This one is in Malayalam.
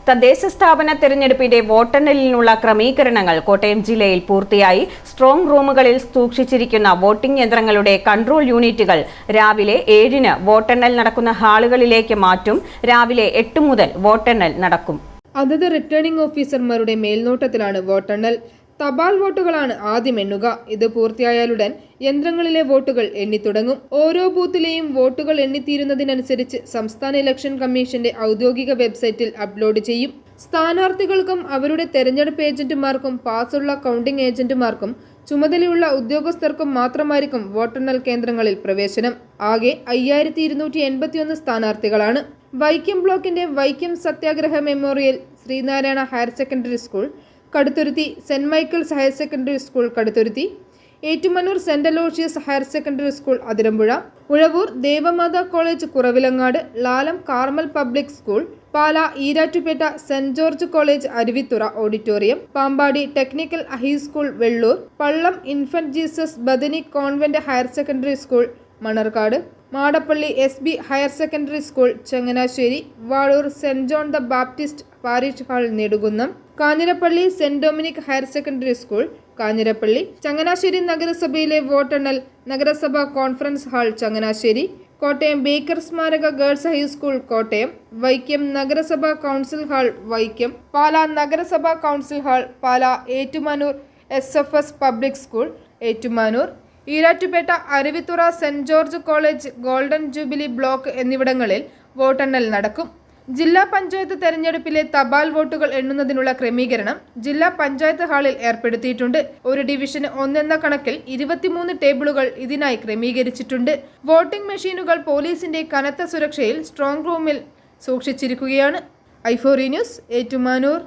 തദ്ദേശ സ്ഥാപന തെരഞ്ഞെടുപ്പിന്റെ വോട്ടെണ്ണലിനുള്ള ക്രമീകരണങ്ങൾ കോട്ടയം ജില്ലയിൽ പൂർത്തിയായി. സ്ട്രോങ് റൂമുകളിൽ സൂക്ഷിച്ചിരിക്കുന്ന വോട്ടിംഗ് യന്ത്രങ്ങളുടെ കൺട്രോൾ യൂണിറ്റുകൾ രാവിലെ 7-ന് വോട്ടെണ്ണൽ നടക്കുന്ന ഹാളുകളിലേക്ക് മാറ്റും. രാവിലെ 8 മുതൽ വോട്ടെണ്ണൽ നടക്കും. അതത് റിട്ടേണിംഗ് ഓഫീസർമാരുടെ മേൽനോട്ടത്തിലാണ് വോട്ടെണ്ണൽ. തപാൽ വോട്ടുകളാണ് ആദ്യം എണ്ണുക. ഇത് പൂർത്തിയായാലുടൻ യന്ത്രങ്ങളിലെ വോട്ടുകൾ എണ്ണിത്തുടങ്ങും. ഓരോ ബൂത്തിലെയും വോട്ടുകൾ എണ്ണിത്തീരുന്നതിനനുസരിച്ച് സംസ്ഥാന ഇലക്ഷൻ കമ്മീഷന്റെ ഔദ്യോഗിക വെബ്സൈറ്റിൽ അപ്ലോഡ് ചെയ്യും. സ്ഥാനാർത്ഥികൾക്കും അവരുടെ തെരഞ്ഞെടുപ്പ് ഏജന്റുമാർക്കും പാസുള്ള കൗണ്ടിംഗ് ഏജന്റുമാർക്കും ചുമതലയുള്ള ഉദ്യോഗസ്ഥർക്കും മാത്രമായിരിക്കും വോട്ടെണ്ണൽ കേന്ദ്രങ്ങളിൽ പ്രവേശനം. ആകെ 5281 സ്ഥാനാർത്ഥികളാണ്. വൈക്കം ബ്ലോക്കിന്റെ Vaikom Satyagraha memorial, Sreenarayana higher secondary school Kaduthuruthy, saint Michael's higher secondary school Kaduthuruthy, Ettumanoor saint Aloysius higher secondary school Athirampuzha, Uzhavoor Devamatha college Kuravilangad, Lalam Carmel public school, Pala Erattupetta saint George college Aruvithura auditorium, Pampady technical high school Vellur, Pallam infant Jesus Bethany convent higher secondary school Manarcadu, Madappally SB higher secondary school Changanassery, Vazhoor saint John the Baptist parish hall Nedumkunnam, Kanjirappally saint Dominic higher secondary school Kanjirappally, Changanassery നഗരസഭയിലെ വോട്ടെണ്ണൽ നഗരസഭാ conference hall Changanassery, Kottayam Baker സ്മാരക ഗേൾസ് ഹൈസ്കൂൾ കോട്ടയം, വൈക്കം നഗരസഭാ കൗൺസിൽ ഹാൾ വൈക്കം, പാല നഗരസഭാ council hall Pala, Ettumanoor SFS public school Ettumanoor, Erattupetta Aruvithura സെന്റ് George college golden jubilee block എന്നിവിടങ്ങളിൽ വോട്ടെണ്ണൽ നടക്കും. ജില്ലാ പഞ്ചായത്ത് തെരഞ്ഞെടുപ്പിലെ തപാൽ വോട്ടുകൾ എണ്ണുന്നതിനുള്ള ക്രമീകരണം ജില്ലാ പഞ്ചായത്ത് ഹാളിൽ ഏർപ്പെടുത്തിയിട്ടുണ്ട്. ഒരു ഡിവിഷന് 1 എന്ന കണക്കിൽ 23 ടേബിളുകൾ ഇതിനായി ക്രമീകരിച്ചിട്ടുണ്ട്. വോട്ടിംഗ് മെഷീനുകൾ പോലീസിന്റെ കനത്ത സുരക്ഷയിൽ സ്ട്രോങ് റൂമിൽ സൂക്ഷിച്ചിരിക്കുകയാണ്. i4 news, Ettumanoor.